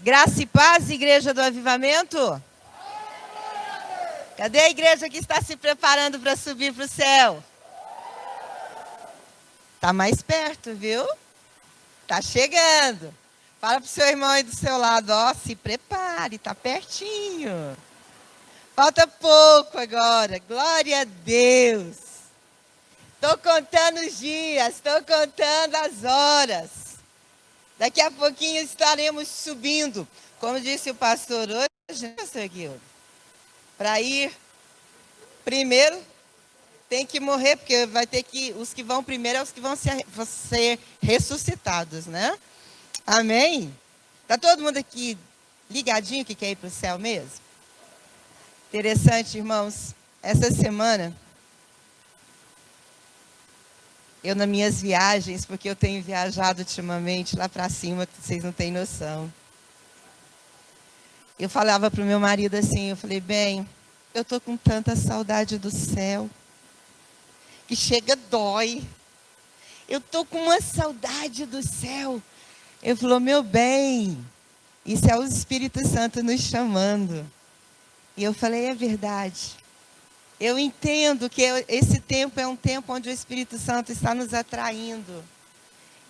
Graça e paz, Igreja do Avivamento. Cadê a igreja que está se preparando para subir para o céu? Está mais perto, viu? Está chegando. Fala para o seu irmão aí do seu lado, ó, se prepare, está pertinho. Falta pouco agora, glória a Deus. Estou contando os dias, estou contando as horas. Daqui a pouquinho estaremos subindo. Como disse o pastor hoje, né, pastor Guilherme? Para ir primeiro, tem que morrer, porque vai ter que, os que vão primeiro são os que vão ser ressuscitados, né? Amém? Está todo mundo aqui ligadinho que quer ir para o céu mesmo? Interessante, irmãos. Essa semana, eu nas minhas viagens, porque eu tenho viajado ultimamente lá para cima, que vocês não têm noção. Eu falava para o meu marido assim, eu falei, bem, eu estou com tanta saudade do céu, que chega dói. Eu estou com uma saudade do céu. Ele falou, meu bem, isso é o Espírito Santo nos chamando. E eu falei, é verdade. Eu entendo que esse tempo é um tempo onde o Espírito Santo está nos atraindo.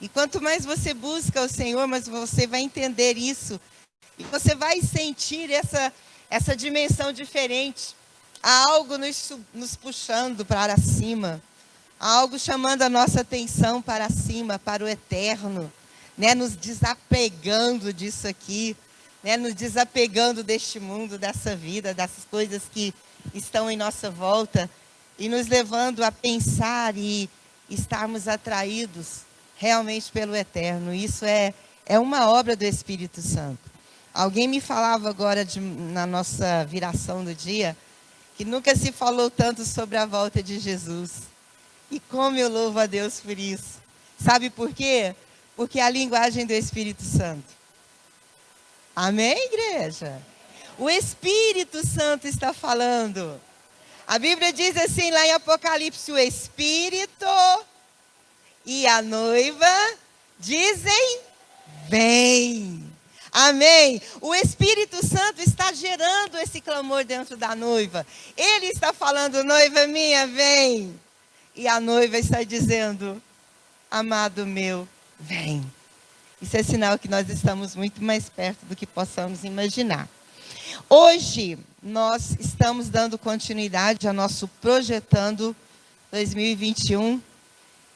E quanto mais você busca o Senhor, mais você vai entender isso. E você vai sentir essa dimensão diferente. Há algo nos puxando para cima. Há algo chamando a nossa atenção para cima, para o eterno. Né? Nos desapegando disso aqui. Né? Nos desapegando deste mundo, dessa vida, dessas coisas que estão em nossa volta. E nos levando a pensar e estarmos atraídos realmente pelo eterno. Isso é uma obra do Espírito Santo. Alguém me falava agora, na nossa viração do dia, que nunca se falou tanto sobre a volta de Jesus. E como eu louvo a Deus por isso. Sabe por quê? Porque é a linguagem do Espírito Santo. Amém, igreja? O Espírito Santo está falando. A Bíblia diz assim, lá em Apocalipse, o Espírito e a noiva dizem, vem. Amém? O Espírito Santo está gerando esse clamor dentro da noiva. Ele está falando, noiva minha, vem. E a noiva está dizendo, amado meu, vem. Isso é sinal que nós estamos muito mais perto do que possamos imaginar. Hoje, nós estamos dando continuidade ao nosso Projetando 2021.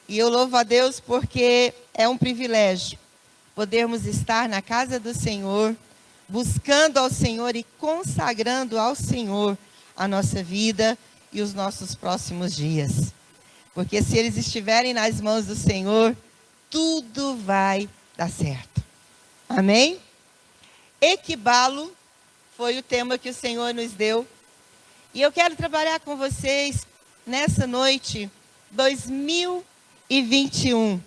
E eu louvo a Deus porque é um privilégio podermos estar na casa do Senhor, buscando ao Senhor e consagrando ao Senhor a nossa vida e os nossos próximos dias. Porque se eles estiverem nas mãos do Senhor, tudo vai dar certo. Amém? Equibalo foi o tema que o Senhor nos deu. E eu quero trabalhar com vocês nessa noite, 2021,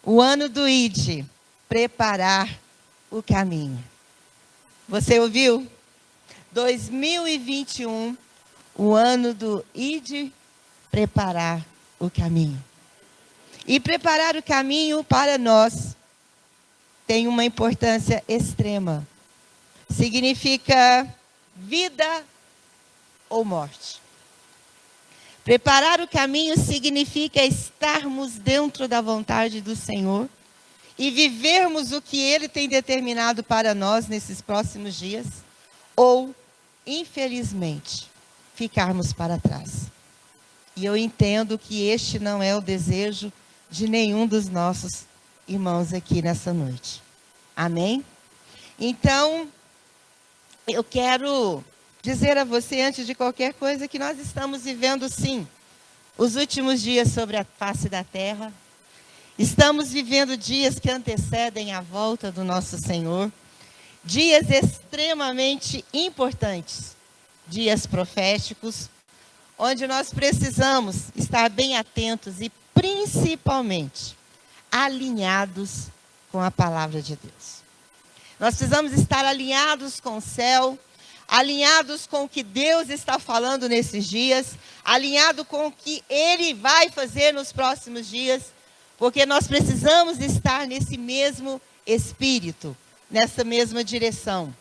o ano do ID. Preparar o caminho. Você ouviu? 2021, o ano do ID, preparar o caminho. E preparar o caminho para nós tem uma importância extrema. Significa vida ou morte. Preparar o caminho significa estarmos dentro da vontade do Senhor e vivermos o que Ele tem determinado para nós nesses próximos dias, ou, infelizmente, ficarmos para trás. E eu entendo que este não é o desejo de nenhum dos nossos irmãos aqui nessa noite. Amém? Então, eu quero dizer a você, antes de qualquer coisa, que nós estamos vivendo, sim, os últimos dias sobre a face da terra. Estamos vivendo dias que antecedem a volta do nosso Senhor, dias extremamente importantes, dias proféticos, onde nós precisamos estar bem atentos e principalmente alinhados com a palavra de Deus. Nós precisamos estar alinhados com o céu, alinhados com o que Deus está falando nesses dias, alinhado com o que Ele vai fazer nos próximos dias, porque nós precisamos estar nesse mesmo espírito, nessa mesma direção.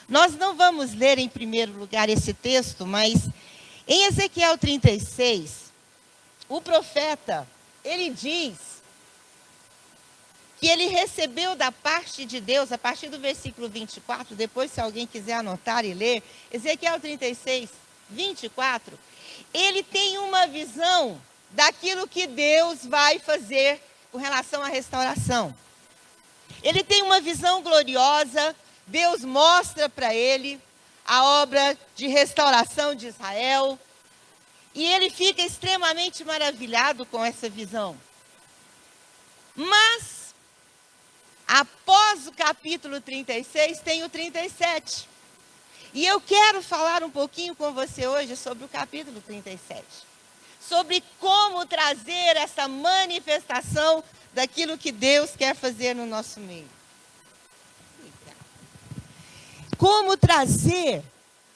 Nós não vamos ler em primeiro lugar esse texto, mas em Ezequiel 36, o profeta, ele diz que ele recebeu da parte de Deus, a partir do versículo 24, depois se alguém quiser anotar e ler, Ezequiel 36, 24, ele tem uma visão daquilo que Deus vai fazer com relação à restauração. Ele tem uma visão gloriosa, Deus mostra para ele a obra de restauração de Israel, e ele fica extremamente maravilhado com essa visão. Mas, após o capítulo 36, tem o 37. E eu quero falar um pouquinho com você hoje sobre o capítulo 37. Sobre como trazer essa manifestação daquilo que Deus quer fazer no nosso meio. Como trazer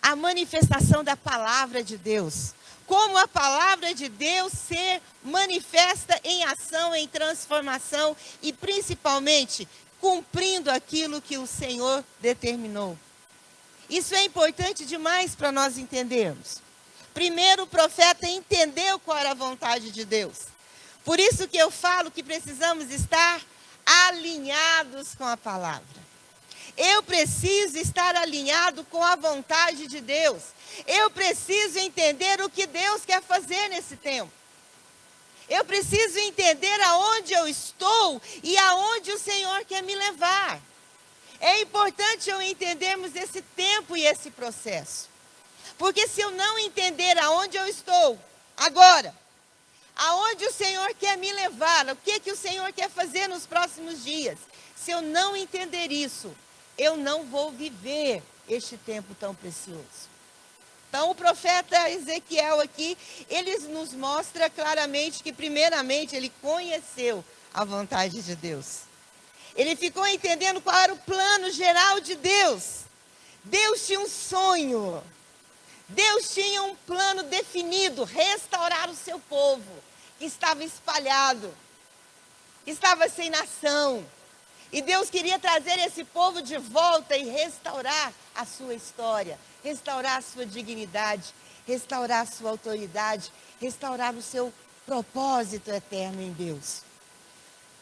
a manifestação da palavra de Deus. Como a palavra de Deus ser manifesta em ação, em transformação e principalmente cumprindo aquilo que o Senhor determinou. Isso é importante demais para nós entendermos. Primeiro, o profeta entendeu qual era a vontade de Deus. Por isso que eu falo que precisamos estar alinhados com a palavra. Eu preciso estar alinhado com a vontade de Deus. Eu preciso entender o que Deus quer fazer nesse tempo. Eu preciso entender aonde eu estou e aonde o Senhor quer me levar. É importante eu entendermos esse tempo e esse processo. Porque se eu não entender aonde eu estou agora, aonde o Senhor quer me levar, o que o Senhor quer fazer nos próximos dias, se eu não entender isso, eu não vou viver este tempo tão precioso. Então, o profeta Ezequiel aqui, ele nos mostra claramente que, primeiramente, ele conheceu a vontade de Deus. Ele ficou entendendo qual era o plano geral de Deus. Deus tinha um sonho. Deus tinha um plano definido, restaurar o seu povo, que estava espalhado, que estava sem nação. E Deus queria trazer esse povo de volta e restaurar a sua história, restaurar a sua dignidade, restaurar a sua autoridade, restaurar o seu propósito eterno em Deus.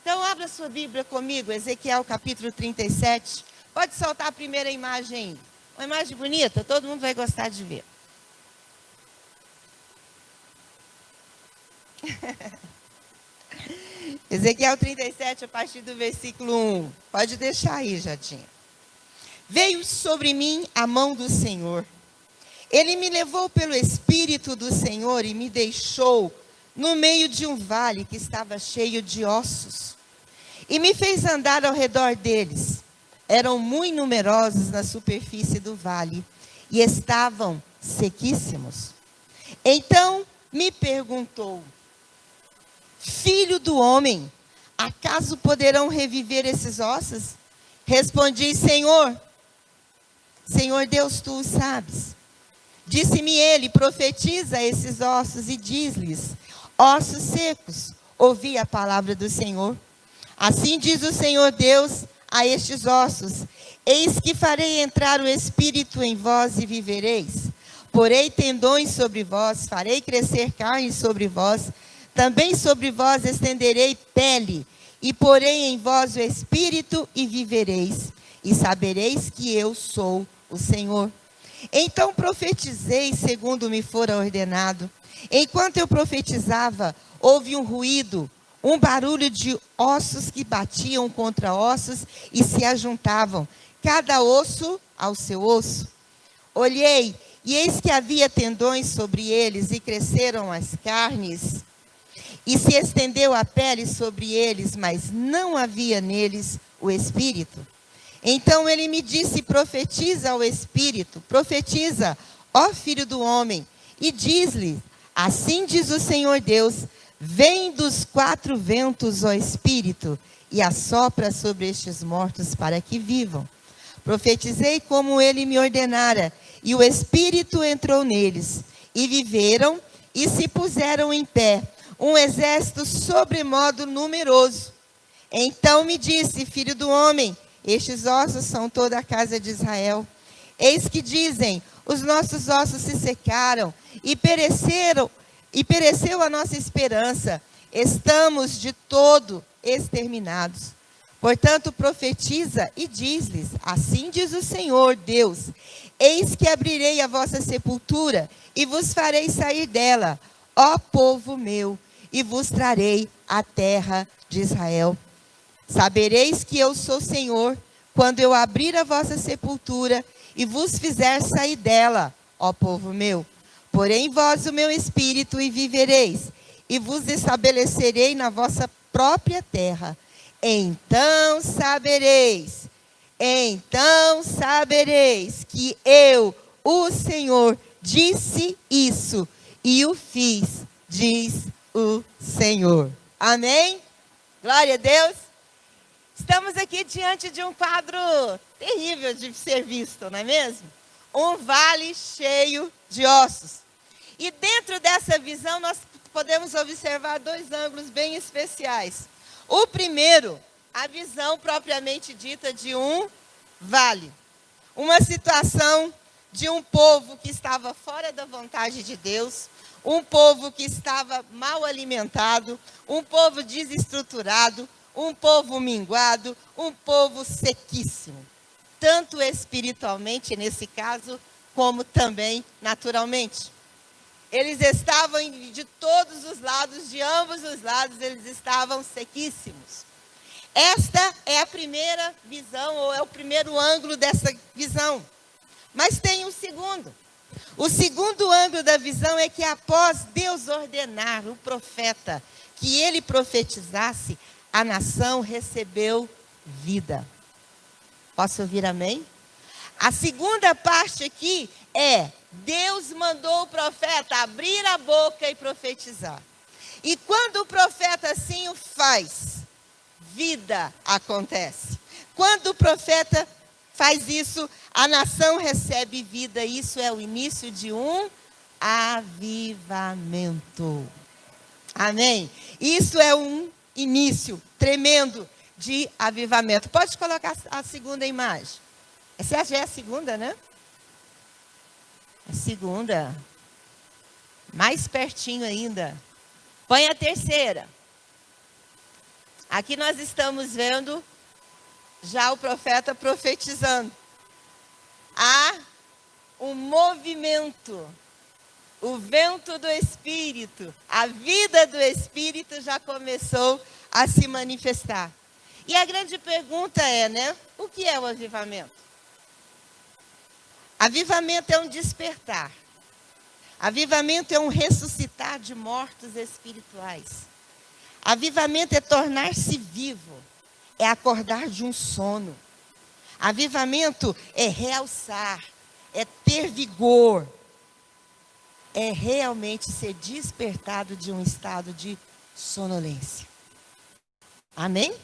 Então, abra sua Bíblia comigo, Ezequiel capítulo 37. Pode soltar a primeira imagem aí. Uma imagem bonita, todo mundo vai gostar de ver. Ezequiel 37, a partir do versículo 1. Pode deixar aí, Jadinha. Veio sobre mim a mão do Senhor. Ele me levou pelo Espírito do Senhor e me deixou no meio de um vale que estava cheio de ossos. E me fez andar ao redor deles. Eram muito numerosos na superfície do vale e estavam sequíssimos. Então me perguntou: Filho do homem, acaso poderão reviver esses ossos? Respondi: Senhor Deus, tu o sabes. Disse-me ele: profetiza a esses ossos e diz-lhes: ossos secos, ouvi a palavra do Senhor. Assim diz o Senhor Deus a estes ossos: eis que farei entrar o Espírito em vós e vivereis. Porei tendões sobre vós, farei crescer carne sobre vós, também sobre vós estenderei pele, e porei em vós o Espírito e vivereis, e sabereis que eu sou o Senhor. Então profetizei segundo me fora ordenado. Enquanto eu profetizava, houve um ruído, um barulho de ossos que batiam contra ossos e se ajuntavam, cada osso ao seu osso. Olhei, e eis que havia tendões sobre eles, e cresceram as carnes, e se estendeu a pele sobre eles, mas não havia neles o Espírito. Então ele me disse: profetiza ao Espírito, profetiza, ó filho do homem, e diz-lhe: assim diz o Senhor Deus, vem dos quatro ventos, ó Espírito, e assopra sobre estes mortos para que vivam. Profetizei como ele me ordenara, e o Espírito entrou neles, e viveram, e se puseram em pé, um exército sobremodo numeroso. Então me disse: filho do homem, Estes ossos são toda a casa de Israel. Eis que dizem: os nossos ossos se secaram e pereceu a nossa esperança. Estamos de todo exterminados. Portanto, profetiza e diz-lhes: assim diz o Senhor Deus: eis que abrirei a vossa sepultura e vos farei sair dela, ó povo meu, e vos trarei a terra de Israel. Sabereis que eu sou Senhor, quando eu abrir a vossa sepultura e vos fizer sair dela, ó povo meu. Porém em vós o meu espírito e vivereis, e vos estabelecerei na vossa própria terra. Então sabereis que eu, o Senhor, disse isso e o fiz, diz o Senhor. Amém? Glória a Deus. Estamos aqui diante de um quadro terrível de ser visto, não é mesmo? Um vale cheio de ossos. E dentro dessa visão nós podemos observar dois ângulos bem especiais. O primeiro, a visão propriamente dita de um vale. Uma situação de um povo que estava fora da vontade de Deus, um povo que estava mal alimentado, um povo desestruturado, um povo minguado, um povo sequíssimo. Tanto espiritualmente, nesse caso, como também naturalmente. Eles estavam de todos os lados, de ambos os lados, eles estavam sequíssimos. Esta é a primeira visão, ou é o primeiro ângulo dessa visão. Mas tem um segundo. O segundo ângulo da visão é que após Deus ordenar o profeta que ele profetizasse, a nação recebeu vida. Posso ouvir amém? A segunda parte aqui é: Deus mandou o profeta abrir a boca e profetizar. E quando o profeta assim o faz, vida acontece. Quando o profeta faz isso, a nação recebe vida. Isso é o início de um avivamento. Amém? Isso é um início tremendo de avivamento. Pode colocar a segunda imagem. Essa já é a segunda, né? A segunda. Mais pertinho ainda. Põe a terceira. Aqui nós estamos vendo já o profeta profetizando. Há um movimento. O vento do Espírito, a vida do Espírito já começou a se manifestar. E a grande pergunta é, né? O que é o avivamento? Avivamento é um despertar. Avivamento é um ressuscitar de mortos espirituais. Avivamento é tornar-se vivo. É acordar de um sono. Avivamento é realçar. É ter vigor. É realmente ser despertado de um estado de sonolência. Amém?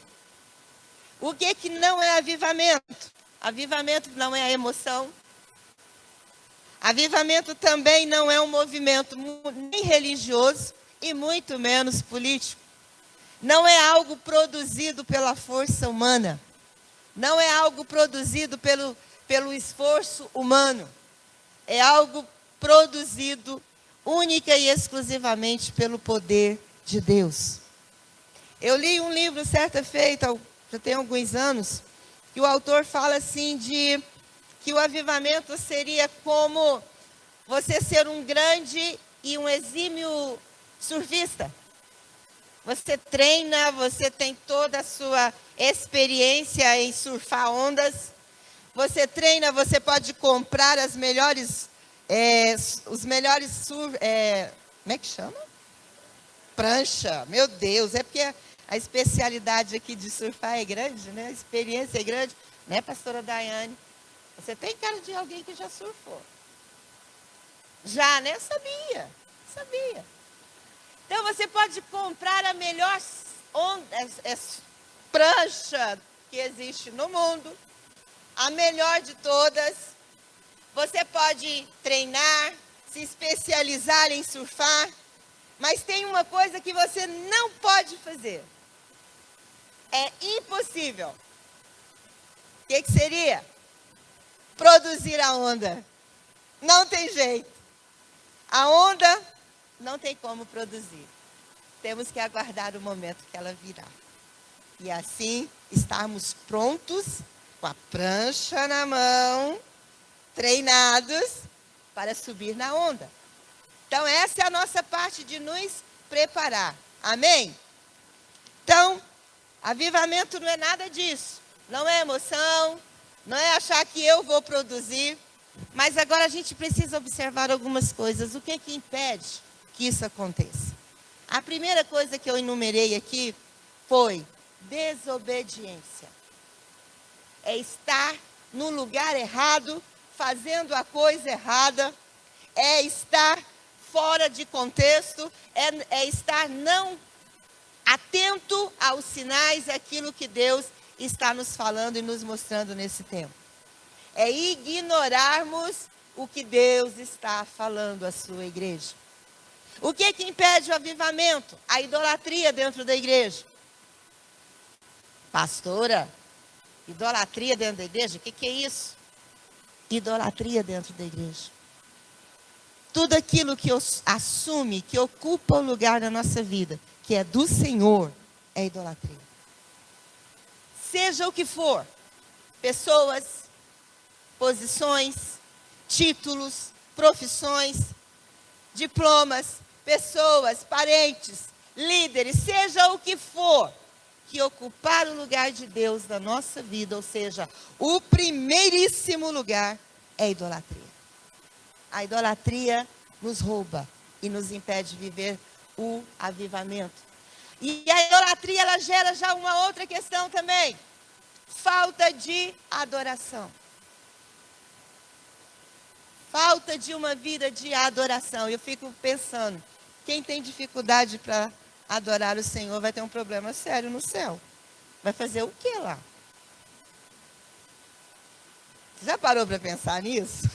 O que não é avivamento? Avivamento não é a emoção. Avivamento também não é um movimento nem religioso e muito menos político. Não é algo produzido pela força humana. Não é algo produzido pelo esforço humano. É algo produzido única e exclusivamente pelo poder de Deus. Eu li um livro certa feita, já tem alguns anos, que o autor fala assim que o avivamento seria como você ser um grande e um exímio surfista. Você treina, você tem toda a sua experiência em surfar ondas. Você treina, você pode comprar as melhores os melhores como é que chama? Prancha. Meu Deus, é porque a especialidade aqui de surfar é grande, né? A experiência é grande, né, pastora Daiane? Você tem cara de alguém que já surfou. Já, né? Sabia. Então você pode comprar a melhor prancha que existe no mundo, a melhor de todas. Você pode treinar, se especializar em surfar, mas tem uma coisa que você não pode fazer. É impossível. que seria? Produzir a onda. Não tem jeito. A onda não tem como produzir. Temos que aguardar o momento que ela virá. E assim, estarmos prontos, com a prancha na mão, treinados para subir na onda. Então, essa é a nossa parte de nos preparar. Amém? Então, avivamento não é nada disso. Não é emoção, não é achar que eu vou produzir. Mas agora a gente precisa observar algumas coisas. O que impede que isso aconteça? A primeira coisa que eu enumerei aqui foi desobediência. É estar no lugar errado, fazendo a coisa errada. É estar fora de contexto. É estar não atento aos sinais, aquilo que Deus está nos falando e nos mostrando nesse tempo. É ignorarmos o que Deus está falando à sua igreja. O que impede o avivamento? A idolatria dentro da igreja. Pastora, idolatria dentro da igreja? O que é isso? Idolatria dentro da igreja. Tudo aquilo que assume, que ocupa o lugar na nossa vida, que é do Senhor, é idolatria. Seja o que for, pessoas, posições, títulos, profissões, diplomas, pessoas, parentes, líderes, seja o que for, que ocupar o lugar de Deus na nossa vida, ou seja, o primeiríssimo lugar, é idolatria. A idolatria nos rouba e nos impede de viver o avivamento. E a idolatria, ela gera já uma outra questão também. Falta de adoração. Falta de uma vida de adoração. Eu fico pensando, quem tem dificuldade para adorar o Senhor vai ter um problema sério no céu. Vai fazer o que lá? Você já parou para pensar nisso?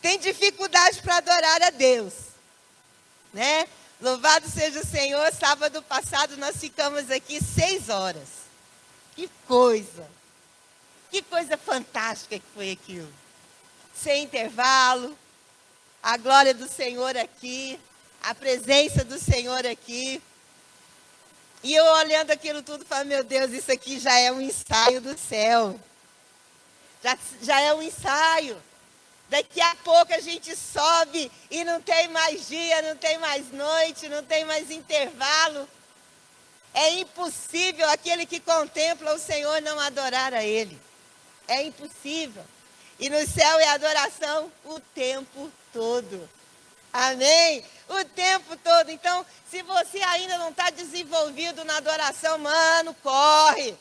Tem dificuldade para adorar a Deus, né? Louvado seja o Senhor, sábado passado nós ficamos aqui 6 horas. Que coisa fantástica que foi aquilo. Sem intervalo, a glória do Senhor aqui, a presença do Senhor aqui. E eu olhando aquilo tudo, falei, meu Deus, isso aqui já é um ensaio do céu. Já é um ensaio. Daqui a pouco a gente sobe e não tem mais dia, não tem mais noite, não tem mais intervalo. É impossível aquele que contempla o Senhor não adorar a Ele. É impossível. E no céu é adoração o tempo todo. Amém? O tempo todo. Então, se você ainda não está desenvolvido na adoração, mano, corre.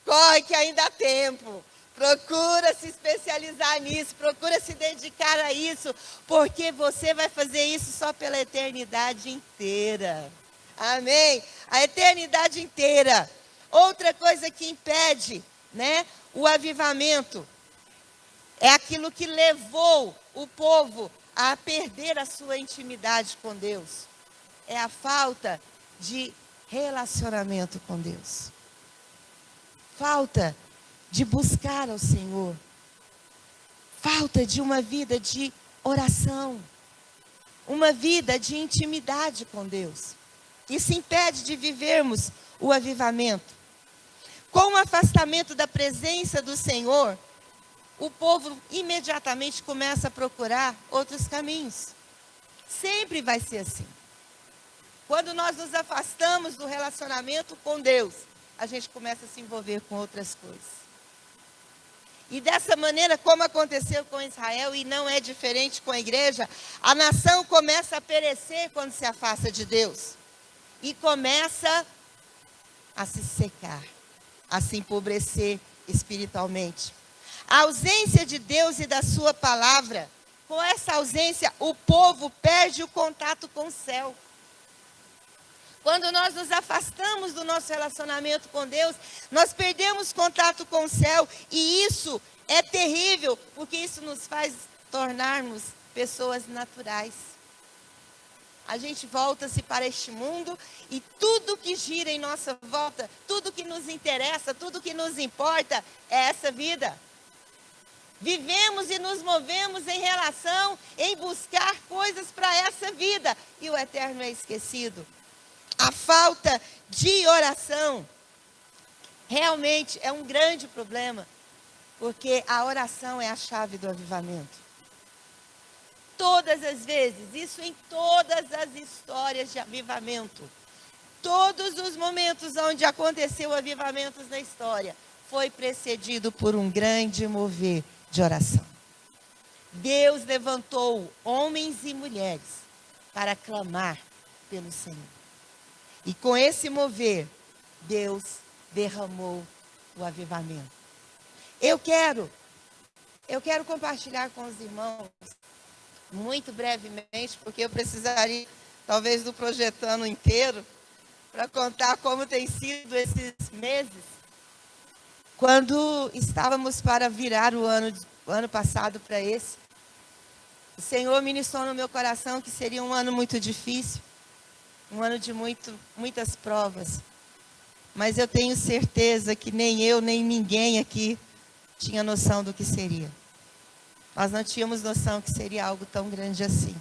Corre que ainda há tempo. Procura se especializar nisso, procura se dedicar a isso, porque você vai fazer isso só pela eternidade inteira. Amém? A eternidade inteira. Outra coisa que impede, né, o avivamento é aquilo que levou o povo a perder a sua intimidade com Deus. É a falta de relacionamento com Deus. Falta de buscar ao Senhor. Falta de uma vida de oração. Uma vida de intimidade com Deus. Isso impede de vivermos o avivamento. Com o afastamento da presença do Senhor, o povo imediatamente começa a procurar outros caminhos. Sempre vai ser assim. Quando nós nos afastamos do relacionamento com Deus, a gente começa a se envolver com outras coisas. E dessa maneira, como aconteceu com Israel, e não é diferente com a igreja, a nação começa a perecer quando se afasta de Deus. E começa a se secar, a se empobrecer espiritualmente. A ausência de Deus e da sua palavra, com essa ausência, o povo perde o contato com o céu. Quando nós nos afastamos do nosso relacionamento com Deus, nós perdemos contato com o céu. E isso é terrível, porque isso nos faz tornarmos pessoas naturais. a gente volta-se para este mundo e tudo que gira em nossa volta, tudo que nos interessa, tudo que nos importa é essa vida. Vivemos e nos movemos em relação, em buscar coisas para essa vida. E o eterno é esquecido. A falta de oração realmente é um grande problema, porque a oração é a chave do avivamento. Todas as vezes, isso em todas as histórias de avivamento, todos os momentos onde aconteceu avivamentos na história, foi precedido por um grande mover de oração. Deus levantou homens e mulheres para clamar pelo Senhor. E com esse mover, Deus derramou o avivamento. Eu quero compartilhar com os irmãos, muito brevemente, porque eu precisaria, talvez, do projetando inteiro, para contar como tem sido esses meses. Quando estávamos para virar o ano passado para esse, o Senhor ministrou no meu coração que seria um ano muito difícil, um ano de muitas provas. Mas eu tenho certeza que nem eu, nem ninguém aqui tinha noção do que seria. Nós não tínhamos noção que seria algo tão grande assim.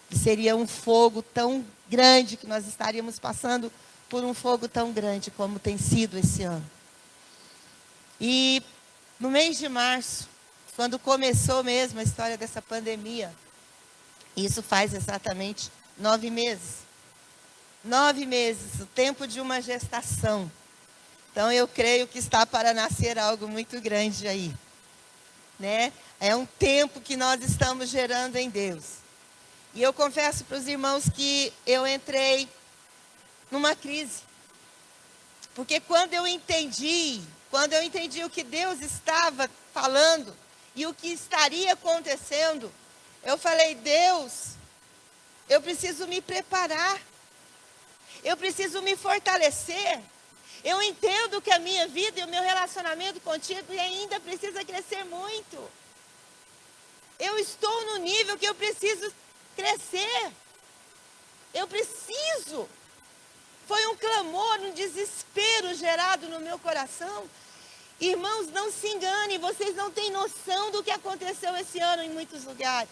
Que seria um fogo tão grande, que nós estaríamos passando por um fogo tão grande como tem sido esse ano. E no mês de março, quando começou mesmo a história dessa pandemia, isso faz exatamente 9 meses. 9 meses, o tempo de uma gestação. Então eu creio que está para nascer algo muito grande aí, né? É um tempo que nós estamos gerando em Deus. E eu confesso para os irmãos que eu entrei numa crise. Porque quando eu entendi o que Deus estava falando e o que estaria acontecendo, eu falei: Deus, eu preciso me preparar. Eu preciso me fortalecer. Eu entendo que a minha vida e o meu relacionamento contigo ainda precisa crescer muito. Eu estou no nível que eu preciso crescer. Eu preciso. Foi um clamor, um desespero gerado no meu coração. Irmãos, não se enganem, vocês não têm noção do que aconteceu esse ano em muitos lugares.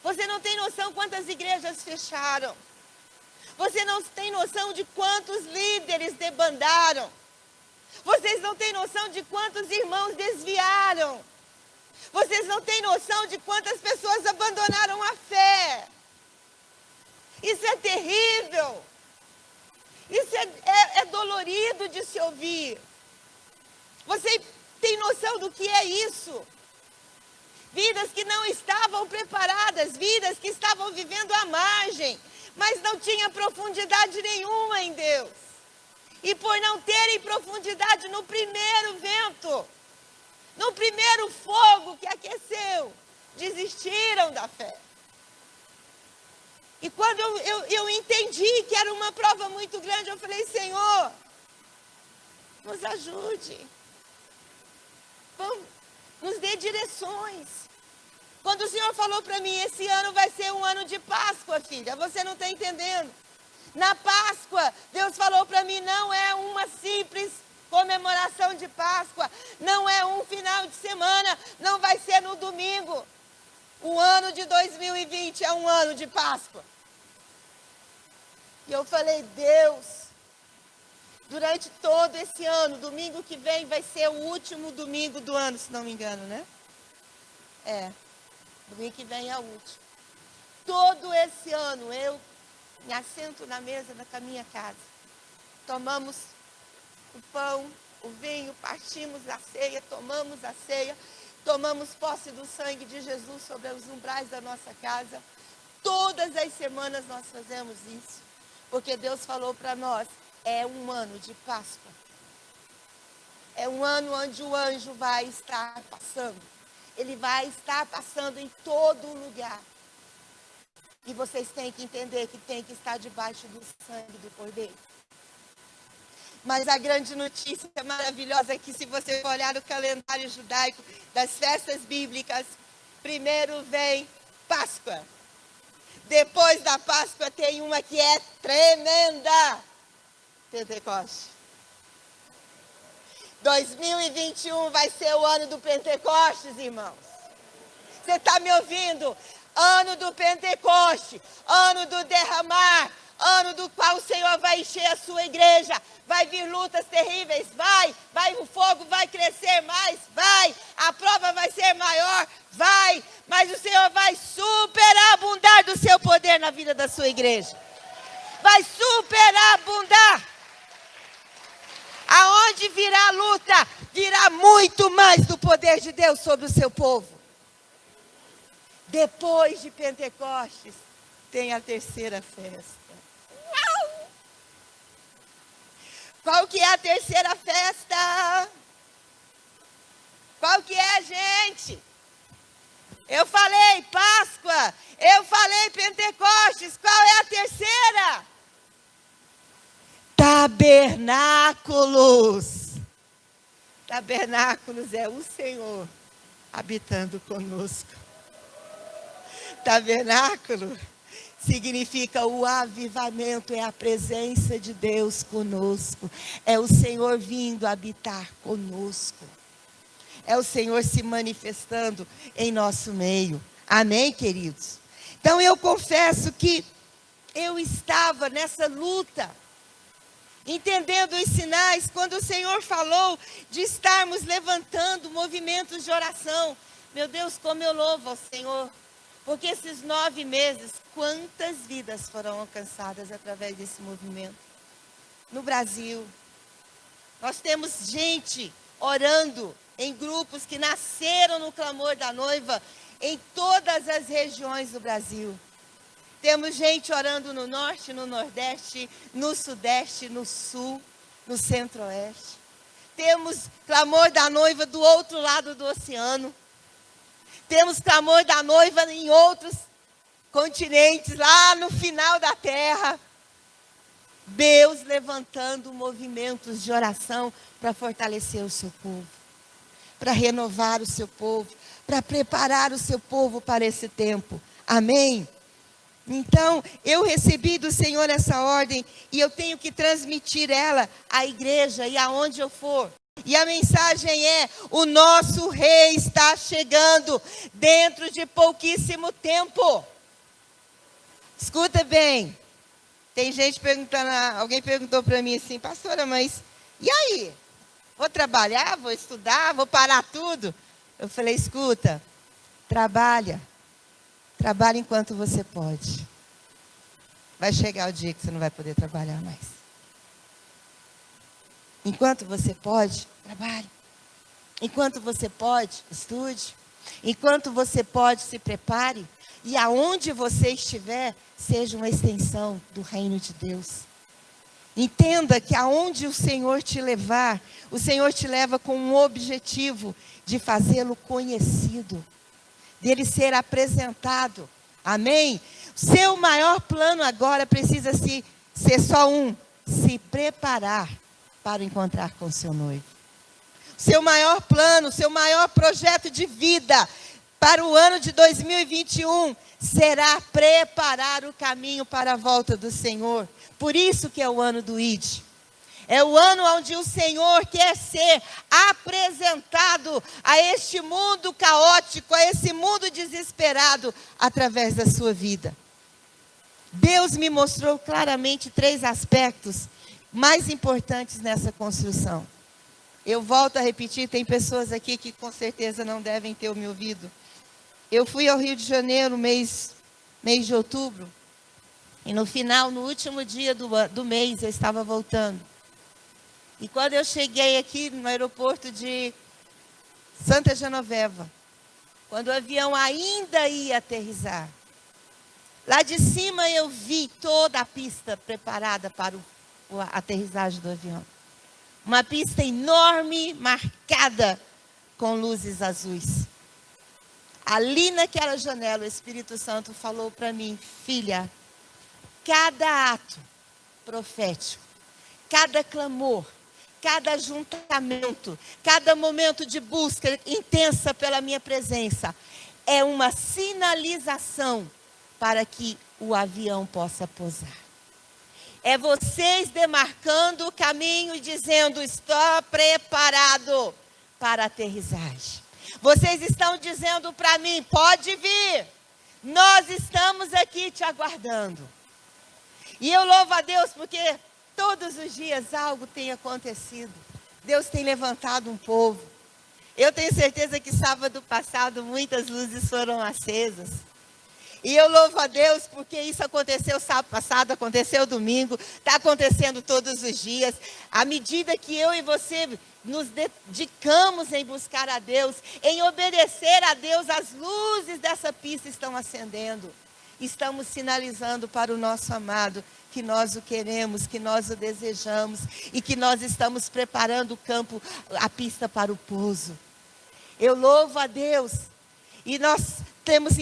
Você não tem noção quantas igrejas fecharam. Você não tem noção de quantos líderes debandaram. Vocês não têm noção de quantos irmãos desviaram. Vocês não têm noção de quantas pessoas abandonaram a fé. Isso é terrível. Isso é dolorido de se ouvir. Você tem noção do que é isso? Vidas que não estavam preparadas, vidas que estavam vivendo à margem, mas não tinha profundidade nenhuma em Deus. E por não terem profundidade no primeiro vento, no primeiro fogo que aqueceu, desistiram da fé. E quando eu entendi que era uma prova muito grande, eu falei: Senhor, nos ajude. Nos dê direções. Quando o Senhor falou para mim: esse ano vai ser um ano de Páscoa, filha, você não está entendendo. Na Páscoa, Deus falou para mim: não é uma simples comemoração de Páscoa, não é um final de semana, não vai ser no domingo. O ano de 2020 é um ano de Páscoa. E eu falei: Deus, durante todo esse ano, domingo que vem vai ser o último domingo do ano, se não me engano, né? Domingo que vem é o último. Todo esse ano eu me assento na mesa da minha casa. Tomamos o pão, o vinho, partimos a ceia, tomamos a ceia, tomamos posse do sangue de Jesus sobre os umbrais da nossa casa. Todas as semanas nós fazemos isso, porque Deus falou para nós: é um ano de Páscoa. É um ano onde o anjo vai estar passando. Ele vai estar passando em todo lugar. E vocês têm que entender que tem que estar debaixo do sangue do Cordeiro. Mas a grande notícia maravilhosa é que, se você olhar o calendário judaico das festas bíblicas, primeiro vem Páscoa. Depois da Páscoa tem uma que é tremenda. Pentecoste. 2021 vai ser o ano do Pentecostes, irmãos. Você está me ouvindo? Ano do Pentecoste, ano do derramar, ano do qual o Senhor vai encher a sua igreja. Vai vir lutas terríveis, vai, o fogo vai crescer mais, vai, a prova vai ser maior, vai, mas o Senhor vai superabundar do seu poder na vida da sua igreja. Vai superabundar. Aonde virá a luta, virá muito mais do poder de Deus sobre o seu povo. Depois de Pentecostes, tem a terceira festa. Uau! Qual que é a terceira festa? Qual que é, gente? Eu falei Páscoa, eu falei Pentecostes, qual é a terceira? Tabernáculos. Tabernáculos é o Senhor habitando conosco. Tabernáculo significa o avivamento, é a presença de Deus conosco. É o Senhor vindo habitar conosco. É o Senhor se manifestando em nosso meio. Amém, queridos? Então eu confesso que eu estava nessa luta, entendendo os sinais, quando o Senhor falou de estarmos levantando movimentos de oração. Meu Deus, como eu louvo ao Senhor. Porque esses 9 meses, quantas vidas foram alcançadas através desse movimento? No Brasil, nós temos gente orando em grupos que nasceram no clamor da noiva em todas as regiões do Brasil. Temos gente orando no norte, no nordeste, no sudeste, no sul, no centro-oeste. Temos clamor da noiva do outro lado do oceano. Temos clamor da noiva em outros continentes, lá no final da terra. Deus levantando movimentos de oração para fortalecer o seu povo, para renovar o seu povo, para preparar o seu povo para esse tempo. Amém? Então, eu recebi do Senhor essa ordem e eu tenho que transmitir ela à igreja e aonde eu for. E a mensagem é: o nosso rei está chegando dentro de pouquíssimo tempo. Escuta bem. Tem gente perguntando, alguém perguntou para mim assim: pastora, mas e aí? Vou trabalhar, vou estudar, vou parar tudo? Eu falei: escuta, trabalha enquanto você pode. Vai chegar o dia que você não vai poder trabalhar mais. Enquanto você pode, trabalhe. Enquanto você pode, estude. Enquanto você pode, se prepare. E aonde você estiver, seja uma extensão do reino de Deus. Entenda que aonde o Senhor te levar, o Senhor te leva com um objetivo de fazê-lo conhecido, dele ser apresentado. Amém? Seu maior plano agora precisa ser só um: se preparar para encontrar com o seu noivo. Seu maior plano, seu maior projeto de vida para o ano de 2021 será preparar o caminho para a volta do Senhor. Por isso que é o ano do ID. É o ano onde o Senhor quer ser apresentado a este mundo caótico, a esse mundo desesperado, através da sua vida. Deus me mostrou claramente 3 aspectos mais importantes nessa construção. Eu volto a repetir, tem pessoas aqui que com certeza não devem ter me ouvido. Eu fui ao Rio de Janeiro mês de outubro, e no último dia do mês, eu estava voltando. E quando eu cheguei aqui no aeroporto de Santa Genoveva, quando o avião ainda ia aterrissar, lá de cima eu vi toda a pista preparada para a aterrissagem do avião. Uma pista enorme, marcada com luzes azuis. Ali naquela janela, o Espírito Santo falou para mim: filha, cada ato profético, cada clamor, cada ajuntamento, cada momento de busca intensa pela minha presença, é uma sinalização para que o avião possa pousar. É vocês demarcando o caminho e dizendo: estou preparado para a aterrissagem. Vocês estão dizendo para mim: pode vir, nós estamos aqui te aguardando. E eu louvo a Deus porque todos os dias algo tem acontecido. Deus tem levantado um povo. Eu tenho certeza que sábado passado muitas luzes foram acesas. E eu louvo a Deus porque isso aconteceu sábado passado, aconteceu domingo, está acontecendo todos os dias. À medida que eu e você nos dedicamos em buscar a Deus, em obedecer a Deus, as luzes dessa pista estão acendendo. Estamos sinalizando para o nosso amado que nós o queremos, que nós o desejamos e que nós estamos preparando o campo, a pista para o pouso. Eu louvo a Deus e nós temos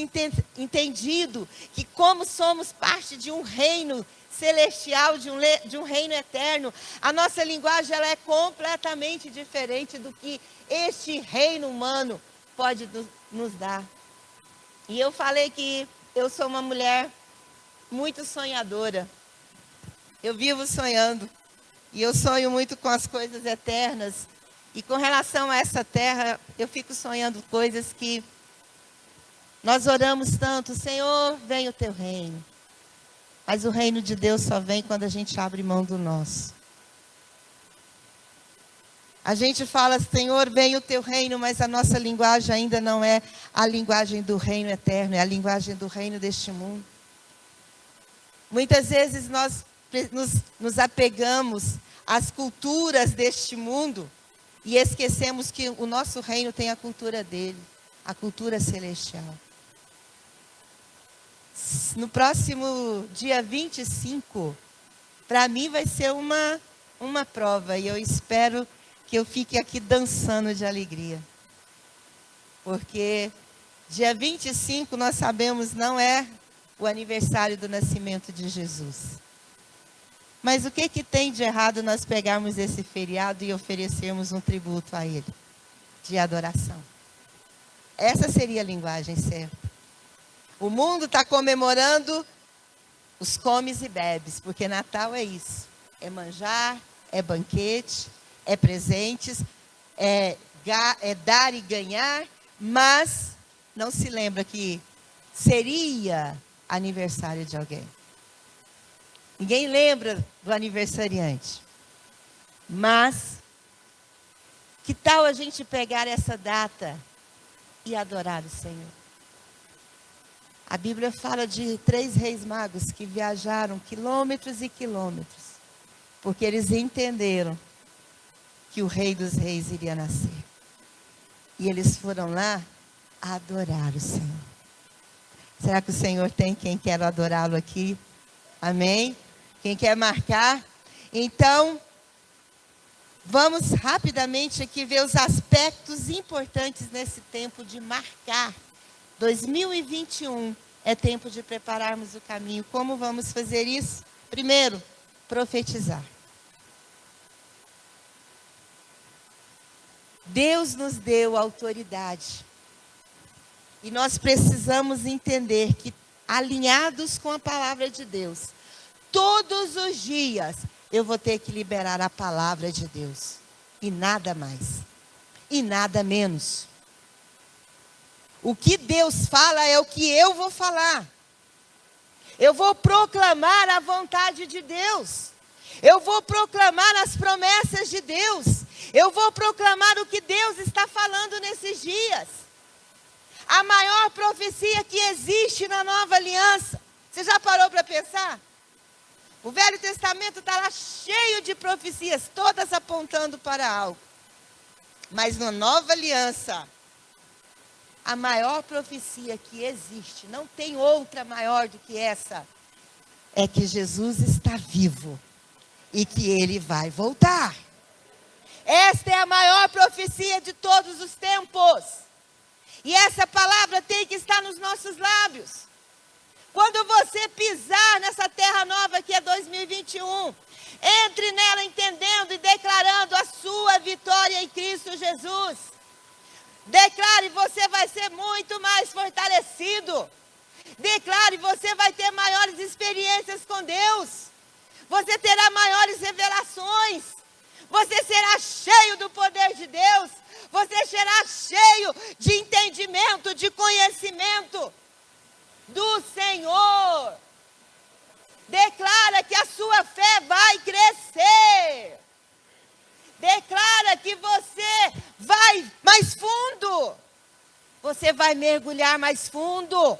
entendido que como somos parte de um reino celestial, de um reino eterno, a nossa linguagem ela é completamente diferente do que este reino humano pode nos dar. E eu falei que eu sou uma mulher muito sonhadora. Eu vivo sonhando. E eu sonho muito com as coisas eternas. E com relação a essa terra, eu fico sonhando coisas que nós oramos tanto: Senhor, vem o teu reino. Mas o reino de Deus só vem quando a gente abre mão do nosso. A gente fala: Senhor, vem o teu reino, mas a nossa linguagem ainda não é a linguagem do reino eterno, é a linguagem do reino deste mundo. Muitas vezes nós nos apegamos às culturas deste mundo e esquecemos que o nosso reino tem a cultura dele, a cultura celestial. No próximo dia 25, para mim vai ser uma prova e eu espero que eu fique aqui dançando de alegria. Porque dia 25, nós sabemos, não é o aniversário do nascimento de Jesus. Mas o que tem de errado nós pegarmos esse feriado e oferecermos um tributo a ele, de adoração? Essa seria a linguagem certa. O mundo está comemorando os comes e bebes, porque Natal é isso. É manjar, é banquete, é presentes, é dar e ganhar, mas não se lembra que seria aniversário de alguém. Ninguém lembra do aniversariante. Mas, que tal a gente pegar essa data e adorar o Senhor? A Bíblia fala de 3 reis magos que viajaram quilômetros e quilômetros, porque eles entenderam que o Rei dos Reis iria nascer. E eles foram lá adorar o Senhor. Será que o Senhor tem quem quer adorá-lo aqui? Amém? Quem quer marcar? Então, vamos rapidamente aqui ver os aspectos importantes nesse tempo de marcar. 2021 é tempo de prepararmos o caminho. Como vamos fazer isso? Primeiro, profetizar. Deus nos deu autoridade. E nós precisamos entender que, alinhados com a palavra de Deus, todos os dias eu vou ter que liberar a palavra de Deus. E nada mais. E nada menos. O que Deus fala é o que eu vou falar. Eu vou proclamar a vontade de Deus. Eu vou proclamar as promessas de Deus. Eu vou proclamar o que Deus está falando nesses dias. A maior profecia que existe na nova aliança. Você já parou para pensar? O Velho Testamento está lá cheio de profecias, todas apontando para algo. Mas na nova aliança, a maior profecia que existe, não tem outra maior do que essa, é que Jesus está vivo e que ele vai voltar. Esta é a maior profecia de todos os tempos. E essa palavra tem que estar nos nossos lábios. Quando você pisar nessa terra nova que é 2021, entre nela entendendo e declarando a sua vitória em Cristo Jesus. Declare, você vai ser muito mais fortalecido. Declare, você vai ter maiores experiências com Deus. Você terá maiores revelações. Você será cheio do poder de Deus. Você será cheio de entendimento, de conhecimento do Senhor. Declara que a sua fé vai crescer. Declara que você vai mais fundo. Você vai mergulhar mais fundo.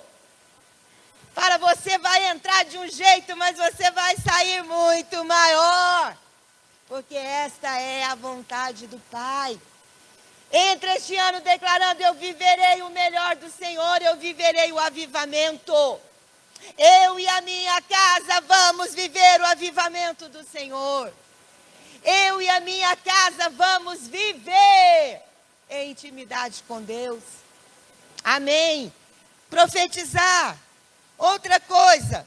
Para você vai entrar de um jeito, mas você vai sair muito maior. Porque esta é a vontade do Pai. Entre este ano declarando, eu viverei o melhor do Senhor, eu viverei o avivamento. Eu e a minha casa vamos viver o avivamento do Senhor. Eu e a minha casa vamos viver em intimidade com Deus. Amém. Profetizar. Outra coisa.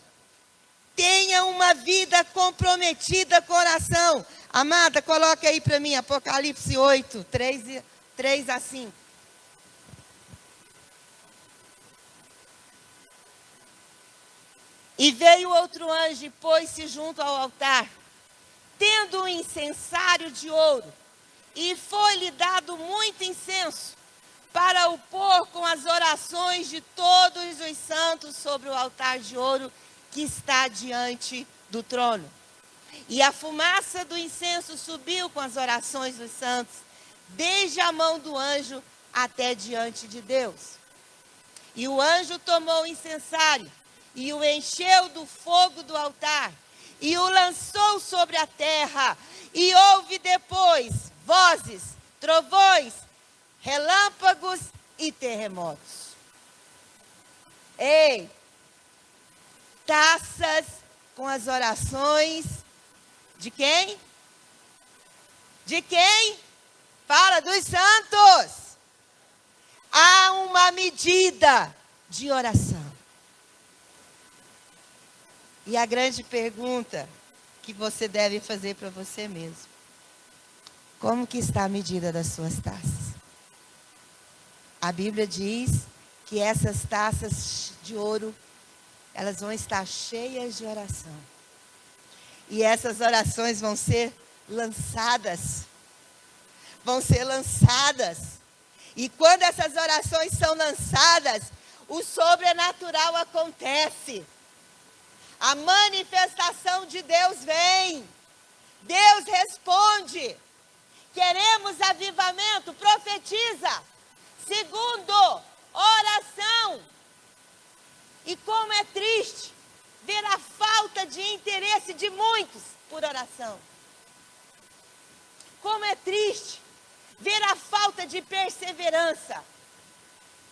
Tenha uma vida comprometida com oração. Amada, coloca aí para mim, Apocalipse 8, 3 a 5. E veio outro anjo e pôs-se junto ao altar, tendo um incensário de ouro, e foi-lhe dado muito incenso, para o pôr com as orações de todos os santos sobre o altar de ouro que está diante do trono. E a fumaça do incenso subiu com as orações dos santos, desde a mão do anjo até diante de Deus. E o anjo tomou o incensário, e o encheu do fogo do altar, e o lançou sobre a terra, e houve depois vozes, trovões, relâmpagos e terremotos. Ei, taças com as orações de quem? De quem? Fala, dos santos. Há uma medida de oração. E a grande pergunta que você deve fazer para você mesmo: como que está a medida das suas taças? A Bíblia diz que essas taças de ouro, elas vão estar cheias de oração. E essas orações vão ser lançadas. Vão ser lançadas. E quando essas orações são lançadas, o sobrenatural acontece. A manifestação de Deus vem. Deus responde. Queremos avivamento? Profetiza. Segundo, oração. E como é triste ver a falta de interesse de muitos por oração. Como é triste ver a falta de perseverança.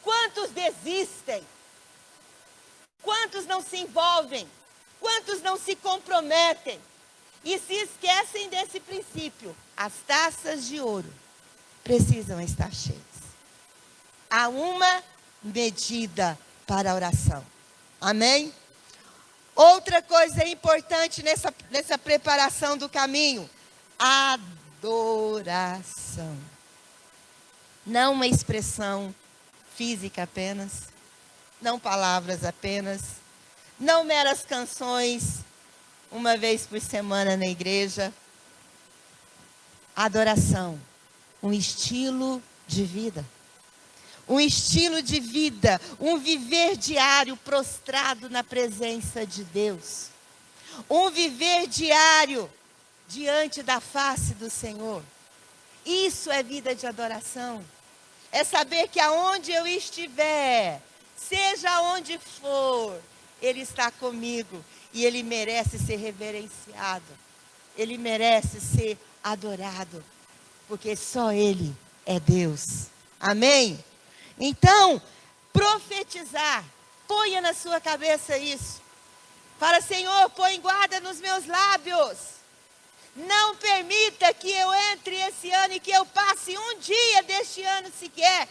Quantos desistem? Quantos não se envolvem? Quantos não se comprometem? E se esquecem desse princípio. As taças de ouro precisam estar cheias. Há uma medida para a oração. Amém? Outra coisa importante nessa preparação do caminho: adoração. Não uma expressão física apenas, não palavras apenas, não meras canções uma vez por semana na igreja. Adoração, um estilo de vida. Um estilo de vida, um viver diário prostrado na presença de Deus. Um viver diário diante da face do Senhor. Isso é vida de adoração. É saber que aonde eu estiver, seja onde for, Ele está comigo e Ele merece ser reverenciado. Ele merece ser adorado, porque só Ele é Deus. Amém? Então, profetizar, ponha na sua cabeça isso. Fala, Senhor, põe guarda nos meus lábios. Não permita que eu entre esse ano e que eu passe um dia deste ano sequer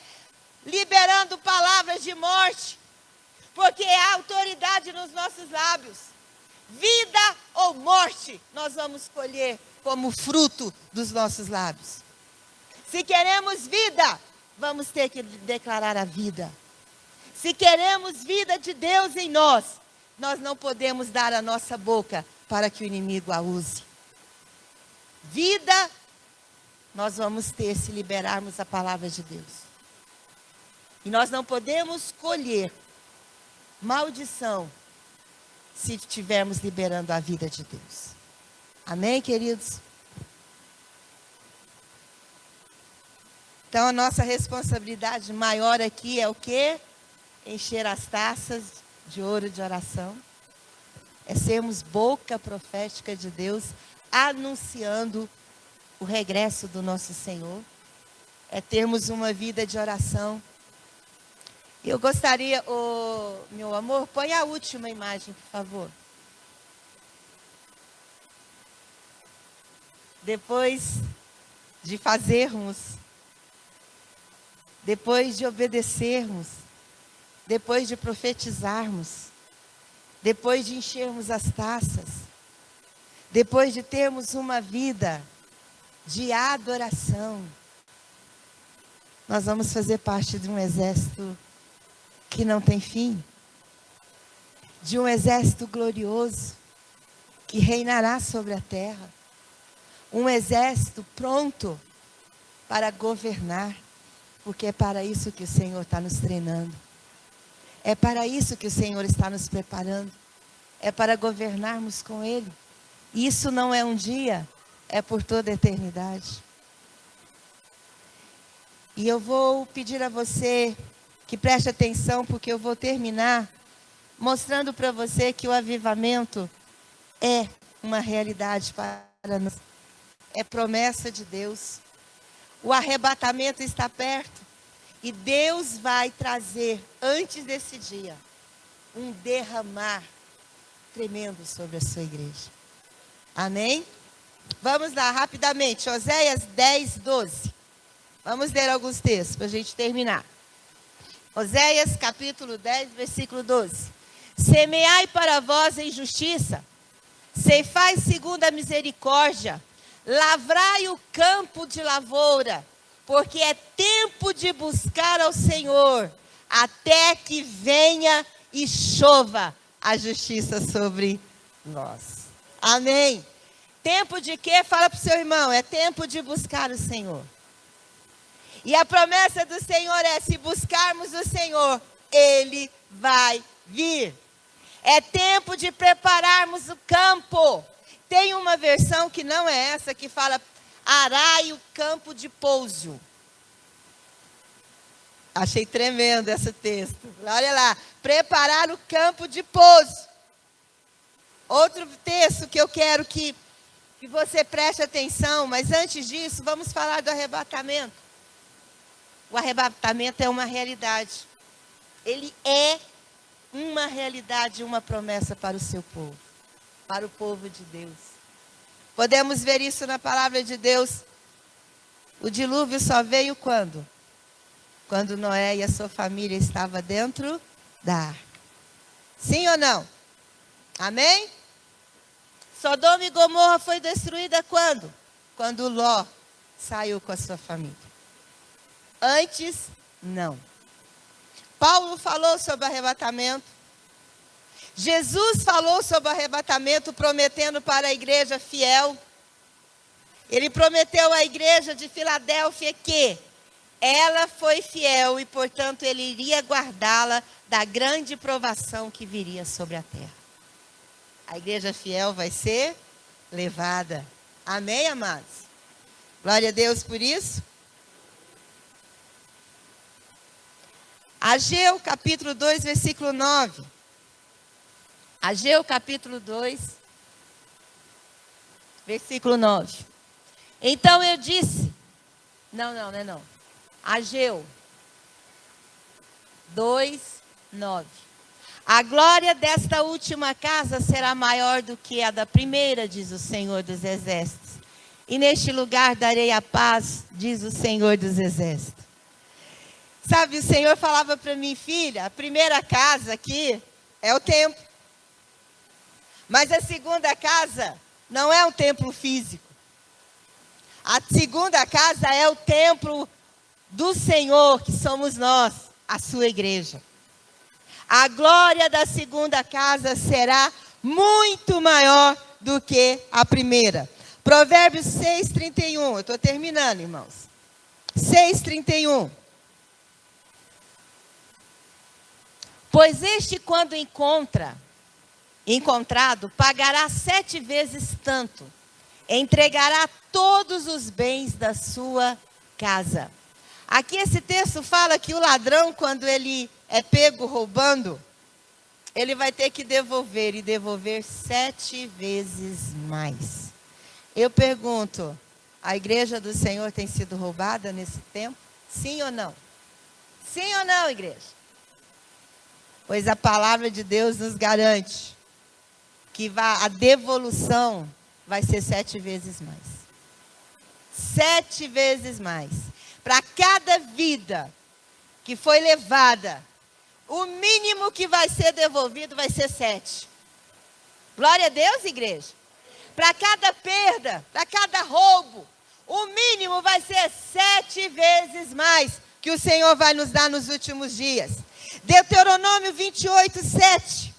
liberando palavras de morte, porque há autoridade nos nossos lábios. Vida ou morte, nós vamos colher como fruto dos nossos lábios. Se queremos vida, vamos ter que declarar a vida. Se queremos vida de Deus em nós, nós não podemos dar a nossa boca para que o inimigo a use. Vida, nós vamos ter se liberarmos a palavra de Deus. E nós não podemos colher maldição se estivermos liberando a vida de Deus. Amém, queridos? Então, a nossa responsabilidade maior aqui é o quê? Encher as taças de ouro de oração. É sermos boca profética de Deus, anunciando o regresso do nosso Senhor. É termos uma vida de oração. Eu gostaria, meu amor, põe a última imagem, por favor. Depois de fazermos, depois de obedecermos, depois de profetizarmos, depois de enchermos as taças, depois de termos uma vida de adoração, nós vamos fazer parte de um exército que não tem fim, de um exército glorioso que reinará sobre a terra, um exército pronto para governar, porque é para isso que o Senhor está nos treinando, é para isso que o Senhor está nos preparando, é para governarmos com Ele. E isso não é um dia, é por toda a eternidade. E eu vou pedir a você que preste atenção, porque eu vou terminar mostrando para você que o avivamento é uma realidade para nós. É promessa de Deus. O arrebatamento está perto. E Deus vai trazer, antes desse dia, um derramar tremendo sobre a sua igreja. Amém? Vamos lá, rapidamente. Oséias 10, 12. Vamos ler alguns textos para a gente terminar. Oséias capítulo 10, versículo 12. Semeai para vós em justiça, ceifai segundo a misericórdia, lavrai o campo de lavoura, porque é tempo de buscar ao Senhor, até que venha e chova a justiça sobre nós. Amém. Tempo de quê? Fala para o seu irmão, é tempo de buscar o Senhor. E a promessa do Senhor é, se buscarmos o Senhor, Ele vai vir. É tempo de prepararmos o campo. Tem uma versão que não é essa, que fala, arai o campo de pouso. Achei tremendo esse texto. Olha lá, preparar o campo de pouso. Outro texto que eu quero que você preste atenção, mas antes disso, vamos falar do arrebatamento. O arrebatamento é uma realidade. Ele é uma realidade, uma promessa para o seu povo, para o povo de Deus. Podemos ver isso na palavra de Deus. O dilúvio só veio quando? Quando Noé e a sua família estavam dentro da arca. Sim ou não? Amém? Sodoma e Gomorra foi destruída quando? Quando Ló saiu com a sua família. Antes, não. Paulo falou sobre arrebatamento. Jesus falou sobre arrebatamento, prometendo para a igreja fiel. Ele prometeu à igreja de Filadélfia que ela foi fiel e, portanto, ele iria guardá-la da grande provação que viria sobre a terra. A igreja fiel vai ser levada. Amém, amados? Glória a Deus por isso. Ageu capítulo 2, versículo 9. Ageu capítulo 2, versículo 9. Então eu disse, não é não. Ageu 2, 9. A glória desta última casa será maior do que a da primeira, diz o Senhor dos Exércitos. E neste lugar darei a paz, diz o Senhor dos Exércitos. Sabe, o Senhor falava para mim, filha, a primeira casa aqui é o templo. Mas a segunda casa não é um templo físico. A segunda casa é o templo do Senhor, que somos nós, a sua igreja. A glória da segunda casa será muito maior do que a primeira. Provérbios 6:31. Eu estou terminando, irmãos. 6:31. Pois este, quando encontrado, pagará 7 vezes tanto, entregará todos os bens da sua casa. Aqui esse texto fala que o ladrão, quando ele é pego roubando, ele vai ter que devolver, e devolver 7 vezes mais. Eu pergunto, a igreja do Senhor tem sido roubada nesse tempo? Sim ou não? Sim ou não, igreja? Pois a palavra de Deus nos garante que a devolução vai ser 7 vezes mais. 7 vezes mais. Para cada vida que foi levada, o mínimo que vai ser devolvido vai ser 7. Glória a Deus, igreja. Para cada perda, para cada roubo, o mínimo vai ser 7 vezes mais que o Senhor vai nos dar nos últimos dias. Deuteronômio 28:7.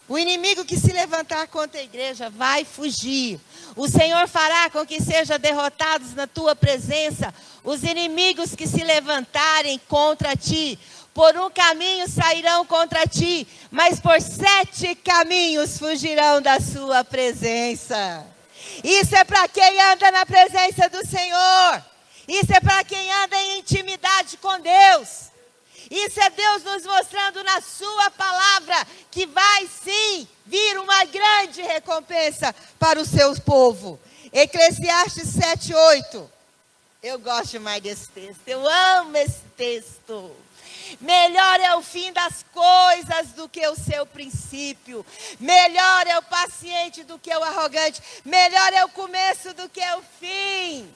O inimigo que se levantar contra a igreja vai fugir. O Senhor fará com que sejam derrotados na tua presença os inimigos que se levantarem contra ti. Por um caminho sairão contra ti, mas por 7 caminhos fugirão da sua presença. Isso é para quem anda na presença do Senhor. Isso é para quem anda em intimidade com Deus. Isso é Deus nos mostrando na sua palavra que vai sim vir uma grande recompensa para o seu povo. Eclesiastes 7:8. Eu gosto demais desse texto. Eu amo esse texto. Melhor é o fim das coisas do que o seu princípio. Melhor é o paciente do que o arrogante. Melhor é o começo do que o fim.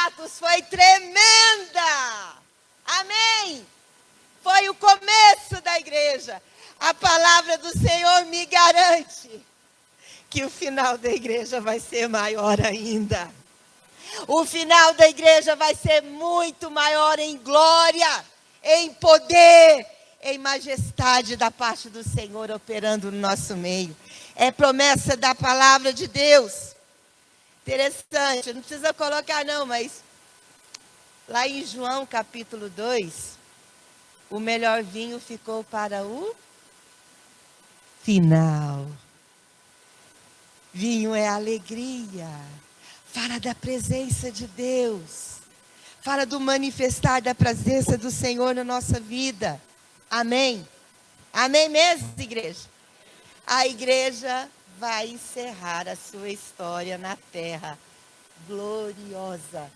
Atos foi tremenda. Amém. Foi o começo da igreja. A palavra do Senhor me garante que o final da igreja vai ser maior ainda. O final da igreja vai ser muito maior em glória, em poder, em majestade da parte do Senhor operando no nosso meio. É promessa da palavra de Deus. Interessante, não precisa colocar não, mas lá em João capítulo 2, o melhor vinho ficou para o final. Vinho é alegria, fala da presença de Deus, fala do manifestar da presença do Senhor na nossa vida. Amém? Amém mesmo, igreja? A igreja vai encerrar a sua história na terra gloriosa,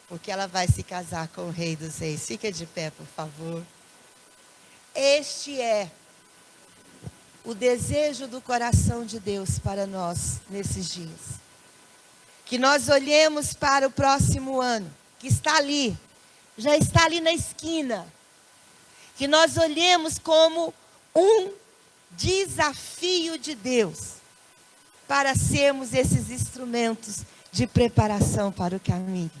porque ela vai se casar com o Rei dos Reis. Fica de pé, por favor. Este é o desejo do coração de Deus para nós nesses dias. Que nós olhemos para o próximo ano, que está ali, já está ali na esquina. Que nós olhemos como um desafio de Deus para sermos esses instrumentos de preparação para o caminho.